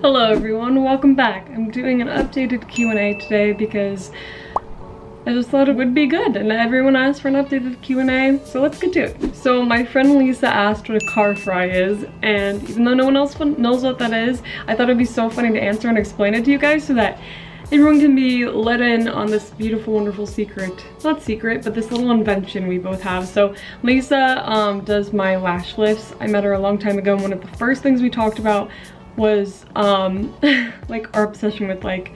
Hello everyone, welcome back. I'm doing an updated Q&A today because I just thought it would be good and everyone asked for an updated Q&A, so let's get to it. So my friend Lisa asked what a car fry is, and even though no one else knows what that is, I thought it'd be so funny to answer and explain it to you guys so that everyone can be let in on this beautiful, wonderful secret. Not secret, but this little invention we both have. So Lisa does my lash lifts. I met her a long time ago, and one of the first things we talked about was like our obsession with like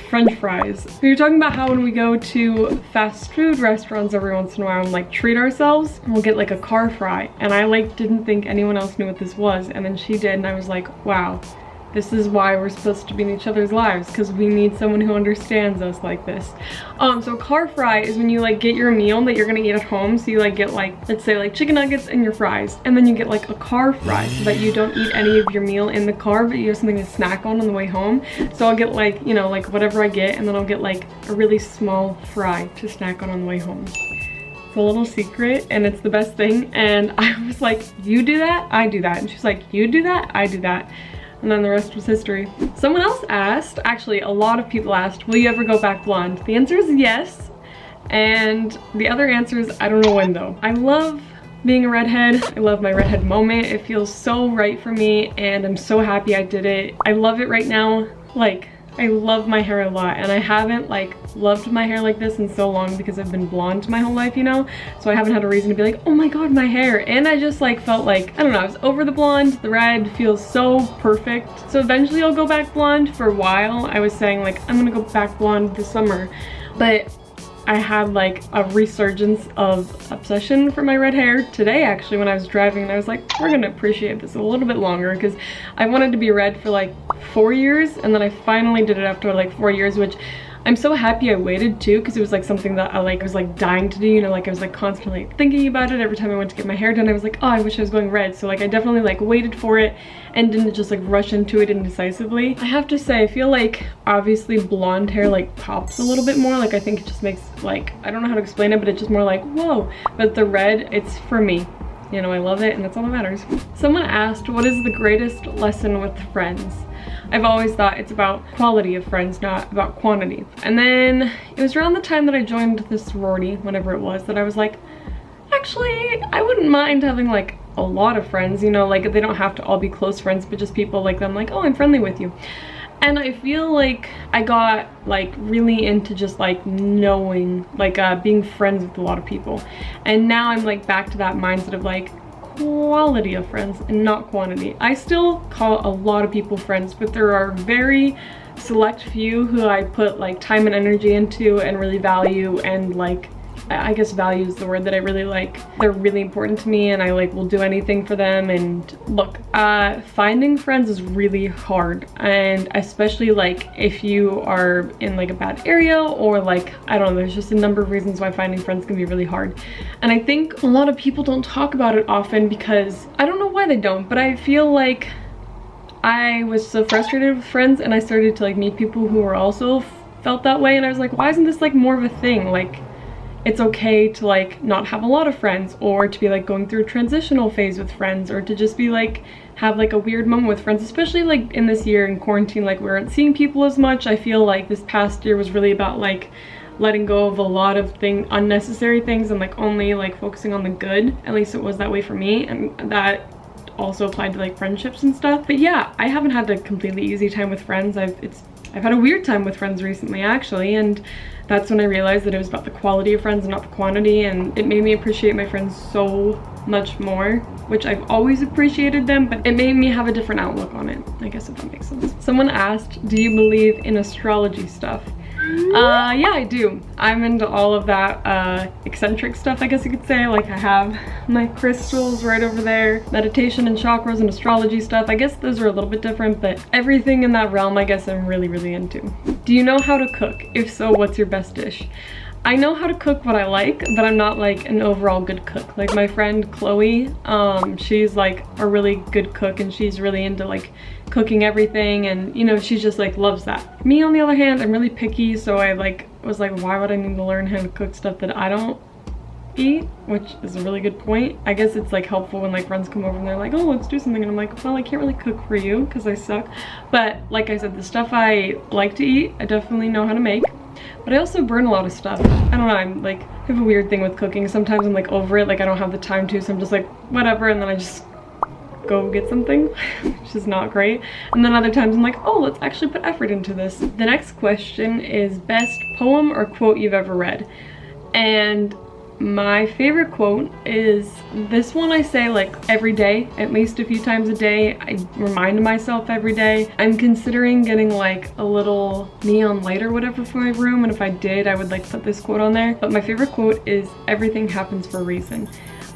French fries. We were talking about how when we go to fast food restaurants every once in a while and like treat ourselves, we'll get like a car fry, and I like didn't think anyone else knew what this was, and then she did, and I was like, wow, this is why we're supposed to be in each other's lives, because we need someone who understands us like this. So car fry is when you like get your meal that you're gonna eat at home. So you like get like, let's say like chicken nuggets and your fries, and then you get like a car fry so that you don't eat any of your meal in the car, but you have something to snack on the way home. So I'll get like, you know, like whatever I get, and then I'll get like a really small fry to snack on the way home. It's a little secret and it's the best thing. And I was like, you do that, I do that. And she's like, you do that, I do that. And then the rest was history. Someone else asked, actually a lot of people asked, will you ever go back blonde? The answer is yes. And the other answer is, I don't know when though. I love being a redhead. I love my redhead moment. It feels so right for me and I'm so happy I did it. I love it right now. Like, I love my hair a lot, and I haven't like loved my hair like this in so long because I've been blonde my whole life, you know? So I haven't had a reason to be like, oh my god, my hair. And I just like felt like, I don't know, I was over the blonde. The red feels so perfect. So eventually I'll go back blonde. For a while I was saying like, I'm gonna go back blonde this summer, but I had like a resurgence of obsession for my red hair today actually when I was driving, and I was like, we're gonna appreciate this a little bit longer, because I wanted to be red for like 4 years, and then I finally did it after like 4 years, which I'm so happy I waited too, because it was like something that I like was like dying to do, you know, like I was like constantly thinking about it every time I went to get my hair done. I was like, oh, I wish I was going red. So like I definitely like waited for it and didn't just like rush into it indecisively. I have to say, I feel like obviously blonde hair like pops a little bit more. Like I think it just makes like, I don't know how to explain it, but it's just more like, whoa. But the red, it's for me. You know, I love it and that's all that matters. Someone asked, what is the greatest lesson with friends? I've always thought it's about quality of friends, not about quantity. And then it was around the time that I joined the sorority, whenever it was, that I was like, actually, I wouldn't mind having like a lot of friends, you know, like they don't have to all be close friends, but just people like them, like, oh, I'm friendly with you. And I feel like I got like really into just like knowing, like being friends with a lot of people. And now I'm like back to that mindset of like quality of friends and not quantity. I still call a lot of people friends, but there are very select few who I put like time and energy into and really value, and like I guess value is the word that I really like. They're really important to me and I like will do anything for them. And look, finding friends is really hard, and especially like if you are in like a bad area, or like, I don't know, there's just a number of reasons why finding friends can be really hard. And I think a lot of people don't talk about it often because I don't know why they don't, but I feel like I was so frustrated with friends and I started to like meet people who were also felt that way, and I was like, why isn't this like more of a thing? Like, it's okay to like not have a lot of friends, or to be like going through a transitional phase with friends, or to just be like have like a weird moment with friends, especially like in this year in quarantine, like we weren't seeing people as much. I feel like this past year was really about like letting go of a lot of unnecessary things and like only like focusing on the good. At least it was that way for me, and that also applied to like friendships and stuff. But yeah, I haven't had a completely easy time with friends. I've had a weird time with friends recently actually, and that's when I realized that it was about the quality of friends and not the quantity, and it made me appreciate my friends so much more, which I've always appreciated them, but it made me have a different outlook on it, I guess, if that makes sense. Someone asked, do you believe in astrology stuff? Yeah, I do. I'm into all of that eccentric stuff, I guess you could say. Like I have my crystals right over there, meditation and chakras and astrology stuff. I guess those are a little bit different, but everything in that realm I guess I'm really, really into. Do you know how to cook? If so, what's your best dish? I know how to cook what I like, but I'm not like an overall good cook. Like my friend Chloé, she's like a really good cook, and she's really into like cooking everything, and you know, she just like loves that. Me on the other hand, I'm really picky, so I like was like, why would I need to learn how to cook stuff that I don't eat, which is a really good point. I guess it's like helpful when like friends come over and they're like, oh, let's do something, and I'm like, well, I can't really cook for you because I suck. But like I said, the stuff I like to eat, I definitely know how to make. But I also burn a lot of stuff. I don't know, I'm like, I have a weird thing with cooking. Sometimes I'm like over it, like I don't have the time to, so I'm just like, whatever, and then I just go get something, which is not great. And then other times I'm like, oh, let's actually put effort into this. The next question is best poem or quote you've ever read. And my favorite quote is this one. I say like every day, at least a few times a day. I remind myself every day. I'm considering getting like a little neon light or whatever for my room, and if I did, I would like put this quote on there. But my favorite quote is everything happens for a reason.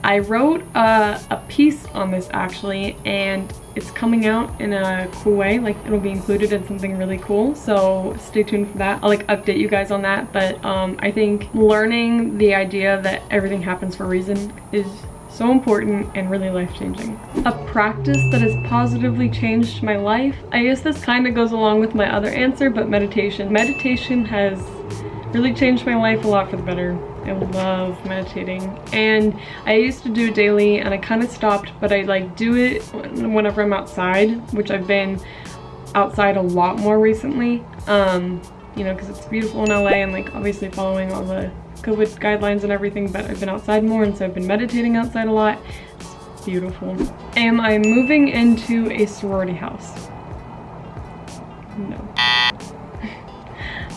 I wrote a piece on this actually, and it's coming out in a cool way. Like it'll be included in something really cool, so stay tuned for that. I'll like update you guys on that. But I think learning the idea that everything happens for a reason is so important and really life-changing. A practice that has positively changed my life. I guess this kind of goes along with my other answer, but meditation. Meditation has really changed my life a lot for the better. I love meditating, and I used to do it daily and I kind of stopped, but I like do it whenever I'm outside, which I've been outside a lot more recently, you know, because it's beautiful in LA and like obviously following all the COVID guidelines and everything, but I've been outside more, and so I've been meditating outside a lot. It's beautiful. Am I moving into a sorority house? No.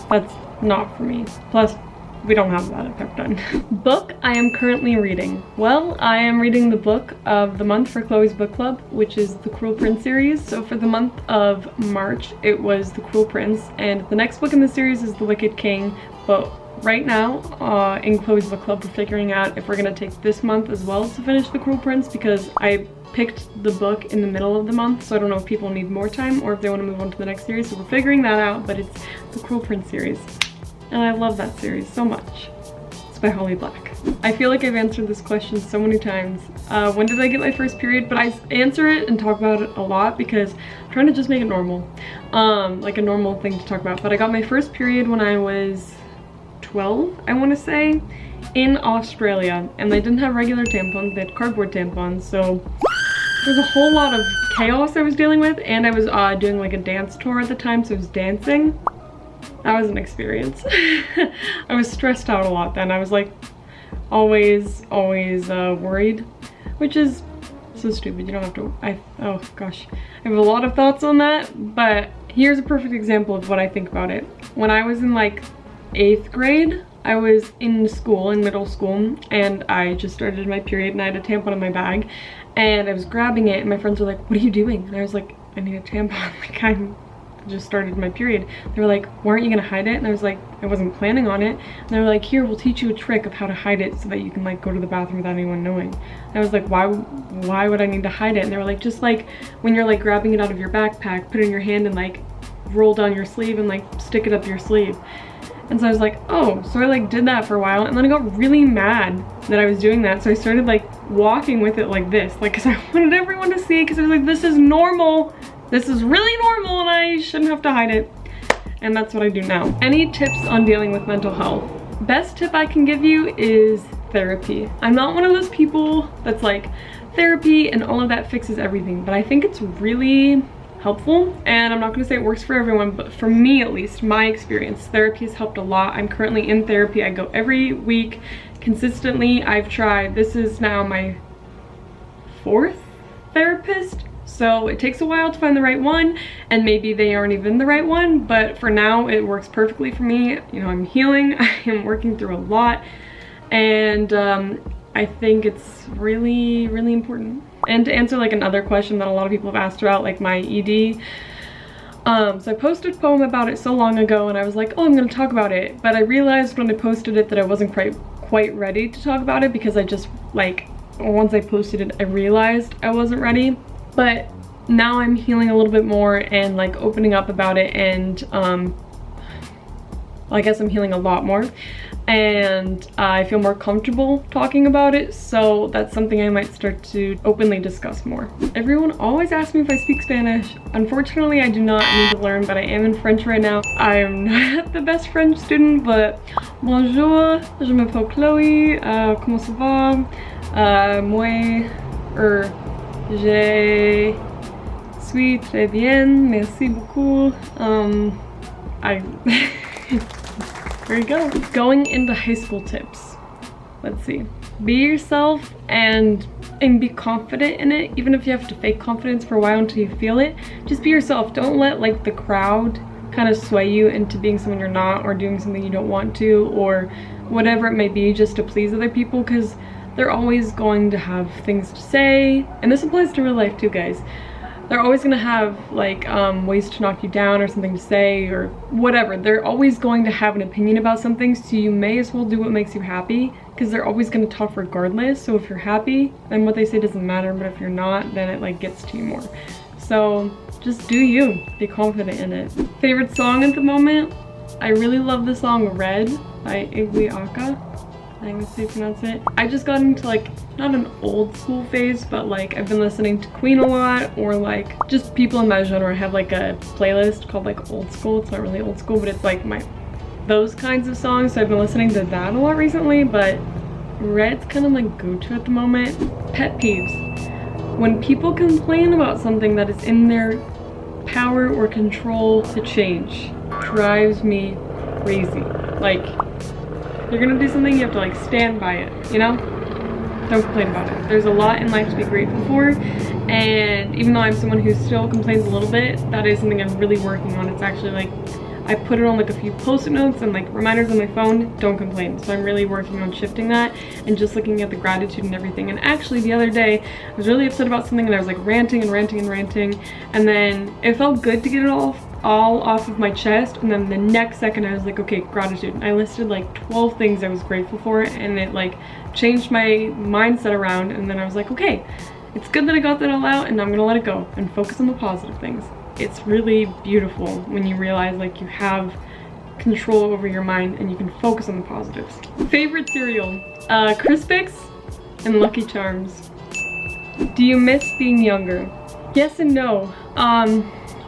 That's not for me. Plus, we don't have that at Pepperdine. Book I am currently reading. Well, I am reading the book of the month for Chloe's book club, which is the Cruel Prince series. So for the month of March, it was the Cruel Prince, and the next book in the series is the Wicked King. But right now, in Chloe's book club, we're figuring out if we're gonna take this month as well to finish the Cruel Prince, because I picked the book in the middle of the month, so I don't know if people need more time or if they want to move on to the next series. So we're figuring that out, but it's the Cruel Prince series. And I love that series so much. It's by Holly Black. I feel like I've answered this question so many times. When did I get my first period? But I answer it and talk about it a lot because I'm trying to just make it normal. Like a normal thing to talk about. But I got my first period when I was 12, I want to say, in Australia. And they didn't have regular tampons, they had cardboard tampons. So there's a whole lot of chaos I was dealing with. And I was doing like a dance tour at the time, so I was dancing. That was an experience. I was stressed out a lot then. I was like always worried, which is so stupid. You don't have to, oh gosh. I have a lot of thoughts on that, but here's a perfect example of what I think about it. When I was in like 8th grade, I was in school, in middle school, and I just started my period and I had a tampon in my bag, and I was grabbing it and my friends were like, what are you doing? And I was like, I need a tampon. Like I'm just started my period. They were like, why aren't you gonna hide it? And I was like, I wasn't planning on it. And they were like, here, we'll teach you a trick of how to hide it so that you can like go to the bathroom without anyone knowing. And I was like, why would I need to hide it? And they were like, just like when you're like grabbing it out of your backpack, put it in your hand and like roll down your sleeve and like stick it up your sleeve. And so I was like, oh, so I like did that for a while, and then I got really mad that I was doing that. So I started like walking with it like this, like, cause I wanted everyone to see, cause I was like, this is normal. This is really normal and I shouldn't have to hide it. And that's what I do now. Any tips on dealing with mental health? Best tip I can give you is therapy. I'm not one of those people that's like, therapy and all of that fixes everything, but I think it's really helpful. And I'm not gonna say it works for everyone, but for me at least, my experience, therapy has helped a lot. I'm currently in therapy. I go every week consistently. I've tried, this is now my 4th therapist. So it takes a while to find the right one, and maybe they aren't even the right one, but for now it works perfectly for me. You know, I'm healing, I am working through a lot, and I think it's really important. And to answer like another question that a lot of people have asked about, like my ED, so I posted a poem about it so long ago, and I was like, oh, I'm gonna talk about it, but I realized when I posted it that I wasn't quite ready to talk about it, because I just like, once I posted it I realized I wasn't ready. But now I'm healing a little bit more and like opening up about it, and well, I guess I'm healing a lot more. and I feel more comfortable talking about it, so that's something I might start to openly discuss more. Everyone always asks me if I speak Spanish. Unfortunately, I do not need to learn, but I am in French right now. I am not the best French student, but bonjour, je m'appelle Chloé, comment ça va? Moi, je suis très bien, merci beaucoup. There you go. Going into high school tips. Let's see. Be yourself and be confident in it, even if you have to fake confidence for a while until you feel it. Just be yourself. Don't let like the crowd kind of sway you into being someone you're not, or doing something you don't want to, or whatever it may be, just to please other people, because they're always going to have things to say. And this applies to real life too, guys. They're always gonna have like ways to knock you down, or something to say, or whatever. They're always going to have an opinion about something, so you may as well do what makes you happy, because they're always gonna talk regardless. So if you're happy, then what they say doesn't matter, but if you're not, then it like gets to you more. So just do you, be confident in it. Favorite song at the moment? I really love the song Red by Lukasiak. I think that's how you pronounce it. I just got into like, not an old school phase, but like I've been listening to Queen a lot, or like just people in my genre. I have like a playlist called like old school. It's not really old school, but it's like those kinds of songs. So I've been listening to that a lot recently, but Red's kind of like go-to at the moment. Pet peeves. When people complain about something that is in their power or control to change, drives me crazy. Like, you're gonna do something, you have to like stand by it, you know? Don't complain about it. There's a lot in life to be grateful for, and even though I'm someone who still complains a little bit, that is something I'm really working on. It's actually like, I put it on like a few post-it notes and like reminders on my phone, don't complain. So I'm really working on shifting that and just looking at the gratitude and everything. And actually the other day, I was really upset about something and I was like ranting and ranting and ranting, and then it felt good to get it all off of my chest, and then the next second I was like, okay, gratitude. And I listed like 12 things I was grateful for, and it like changed my mindset around, and then I was like, okay, it's good that I got that all out, and I'm gonna let it go and focus on the positive things. It's really beautiful when you realize like you have control over your mind and you can focus on the positives. Favorite cereal? Crispix and Lucky Charms. Do you miss being younger? Yes and no.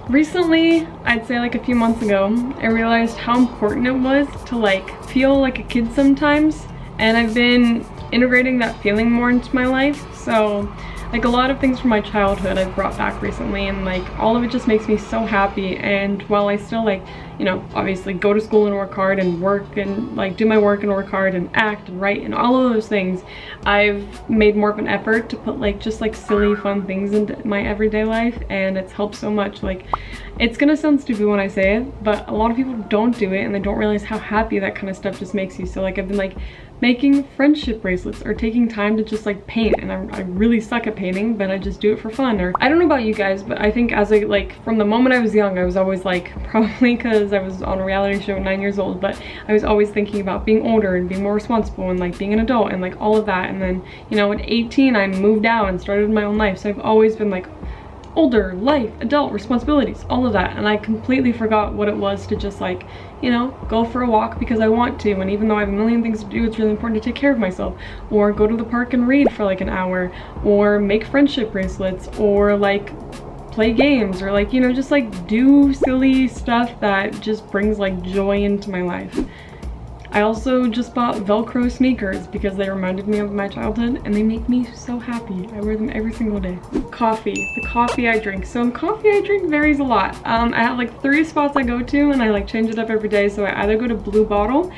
Recently, I'd say like a few months ago, I realized how important it was to like feel like a kid sometimes, and I've been integrating that feeling more into my life. So like a lot of things from my childhood I've brought back recently, and like all of it just makes me so happy. And while I still like, you know, obviously go to school and work hard and work and like do my work and work hard and act and write and all of those things, I've made more of an effort to put like just like silly fun things into my everyday life, and it's helped so much. Like, it's gonna sound stupid when I say it, but a lot of people don't do it and they don't realize how happy that kind of stuff just makes you. So like I've been like making friendship bracelets, or taking time to just like paint, and I really suck at painting, but I just do it for fun. Or I don't know about you guys, but I think as from the moment I was young, I was always like, probably because I was on a reality show at 9 years old, but I was always thinking about being older and being more responsible and like being an adult and like all of that. And then, you know, at 18 I moved out and started my own life, so I've always been like older, life, adult, responsibilities, all of that. And I completely forgot what it was to just like, you know, go for a walk because I want to. And even though I have a million things to do, it's really important to take care of myself, or go to the park and read for like an hour, or make friendship bracelets, or like play games, or like, you know, just like do silly stuff that just brings like joy into my life. I also just bought Velcro sneakers because they reminded me of my childhood, and they make me so happy. I wear them every single day. Coffee, the coffee I drink. So the coffee I drink varies a lot. I have like 3 spots I go to, and I like change it up every day. So I either go to Blue Bottle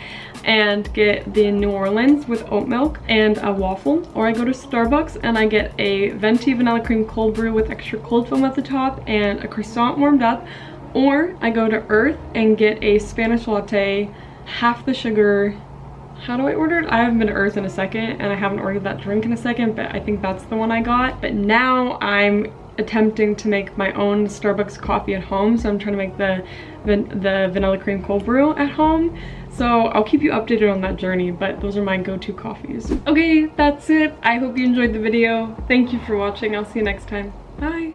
and get the New Orleans with oat milk and a waffle, or I go to Starbucks and I get a venti vanilla cream cold brew with extra cold foam at the top and a croissant warmed up, or I go to Earth and get a Spanish latte, half the sugar. How do I order it? I haven't been to Earth in a second, and I haven't ordered that drink in a second, but I think that's the one I got. But now I'm attempting to make my own Starbucks coffee at home, so I'm trying to make the vanilla cream cold brew at home. So I'll keep you updated on that journey, but those are my go-to coffees. Okay, that's it. I hope you enjoyed the video. Thank you for watching. I'll see you next time. Bye.